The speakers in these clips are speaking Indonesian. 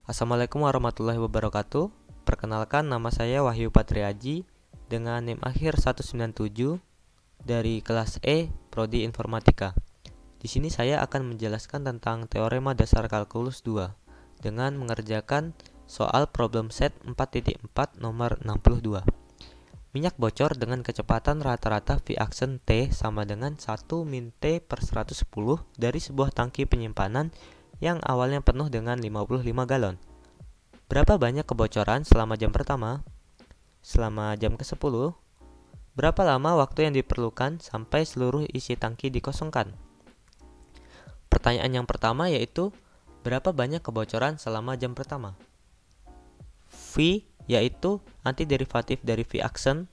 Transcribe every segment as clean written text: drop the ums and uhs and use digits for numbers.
Assalamualaikum warahmatullahi wabarakatuh. Perkenalkan, nama saya Wahyu Patriaji dengan NIM akhir 197 dari kelas E Prodi Informatika. Di sini saya akan menjelaskan tentang teorema dasar kalkulus 2 dengan mengerjakan soal problem set 4.4 nomor 62. Minyak bocor dengan kecepatan rata-rata V action T sama dengan 1 min T per 110 dari sebuah tangki penyimpanan yang awalnya penuh dengan 55 galon. Berapa banyak kebocoran selama jam pertama? Selama jam ke-10, berapa lama waktu yang diperlukan sampai seluruh isi tangki dikosongkan? Pertanyaan yang pertama yaitu, berapa banyak kebocoran selama jam pertama? V yaitu antiderivatif dari V action.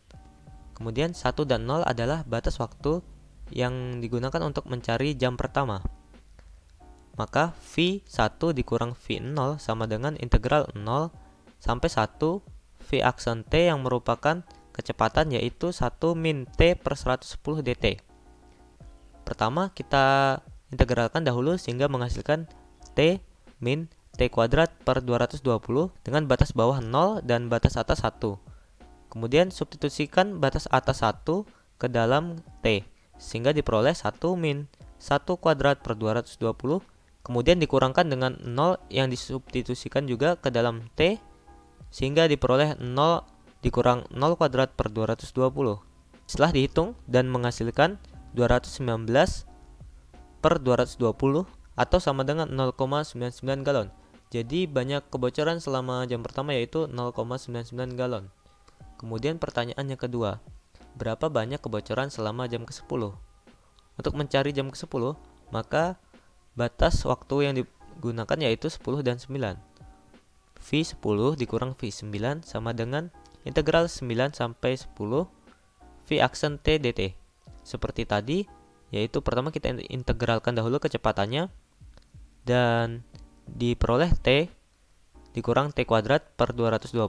Kemudian 1 dan 0 adalah batas waktu yang digunakan untuk mencari jam pertama. Maka V1 dikurang V0 sama dengan integral 0 sampai 1 V action T yang merupakan kecepatan yaitu 1 min T per 110 dt. Pertama kita integralkan dahulu sehingga menghasilkan T min T kuadrat per 220 dengan batas bawah 0 dan batas atas 1. Kemudian substitusikan batas atas 1 ke dalam T sehingga diperoleh 1 min 1 kuadrat per 220. Kemudian dikurangkan dengan 0 yang disubstitusikan juga ke dalam T sehingga diperoleh 0 dikurang 0 kuadrat per 220. Setelah dihitung dan menghasilkan 219 per 220 atau sama dengan 0,99 galon. Jadi banyak kebocoran selama jam pertama yaitu 0,99 galon. Kemudian pertanyaan yang kedua, berapa banyak kebocoran selama jam ke-10? Untuk mencari jam ke-10, maka batas waktu yang digunakan yaitu 10 dan 9. V10 dikurang V9 sama dengan integral 9 sampai 10 V action T dt. Seperti tadi, yaitu pertama kita integralkan dahulu kecepatannya dan diperoleh T dikurang T kuadrat per 220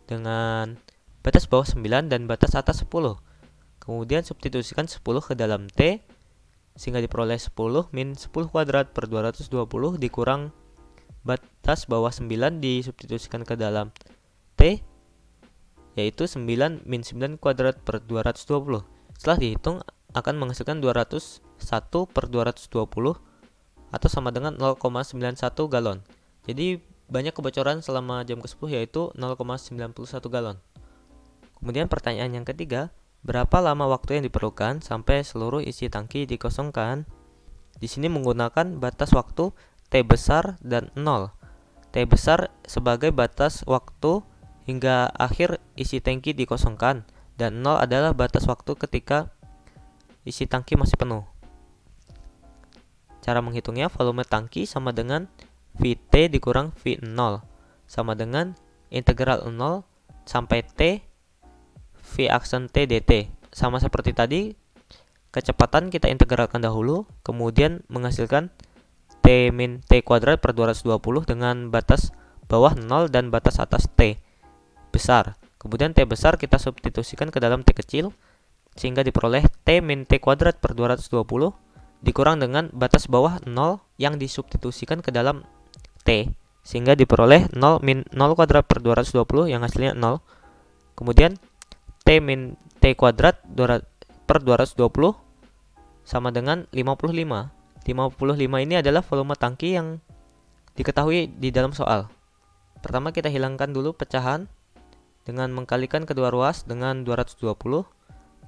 dengan batas bawah 9 dan batas atas 10. Kemudian substitusikan 10 ke dalam T sehingga diperoleh 10 min 10 kuadrat per 220 dikurang batas bawah 9 disubstitusikan ke dalam T yaitu 9 min 9 kuadrat per 220. Setelah dihitung akan menghasilkan 201 per 220 atau sama dengan 0,91 galon. Jadi banyak kebocoran selama jam ke-10 yaitu 0,91 galon. Kemudian pertanyaan yang ketiga, berapa lama waktu yang diperlukan sampai seluruh isi tangki dikosongkan? Di sini menggunakan batas waktu T besar dan 0. T besar sebagai batas waktu hingga akhir isi tangki dikosongkan dan 0 adalah batas waktu ketika isi tangki masih penuh. Cara menghitungnya, volume tangki sama dengan Vt dikurang V0 sama dengan integral 0 sampai T V action T dt. Sama seperti tadi, kecepatan kita integralkan dahulu, kemudian menghasilkan T min T kuadrat per 220 dengan batas bawah 0 dan batas atas T besar. Kemudian T besar kita substitusikan ke dalam T kecil sehingga diperoleh T min T kuadrat per 220 dikurang dengan batas bawah 0 yang disubstitusikan ke dalam T sehingga diperoleh 0 min 0 kuadrat per 220 yang hasilnya 0. Kemudian T min T kuadrat per 220 sama dengan 55. 55 ini adalah volume tangki yang diketahui di dalam soal. Pertama kita hilangkan dulu pecahan dengan mengkalikan kedua ruas dengan 220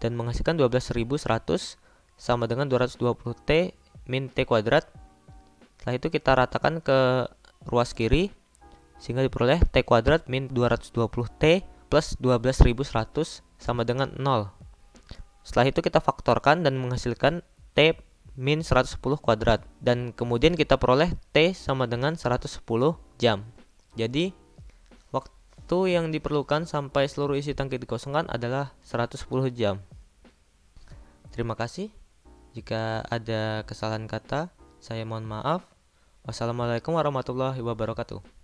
dan menghasilkan 12.100 sama dengan 220 T min T kuadrat. Setelah itu kita ratakan ke ruas kiri sehingga diperoleh T kuadrat min 220 T plus 12.100 sama dengan 0. Setelah itu kita faktorkan dan menghasilkan T min 110 kuadrat. Dan kemudian kita peroleh T sama dengan 110 jam. Jadi waktu yang diperlukan sampai seluruh isi tangki dikosongkan adalah 110 jam. Terima kasih. Jika ada kesalahan kata, saya mohon maaf. Wassalamualaikum warahmatullahi wabarakatuh.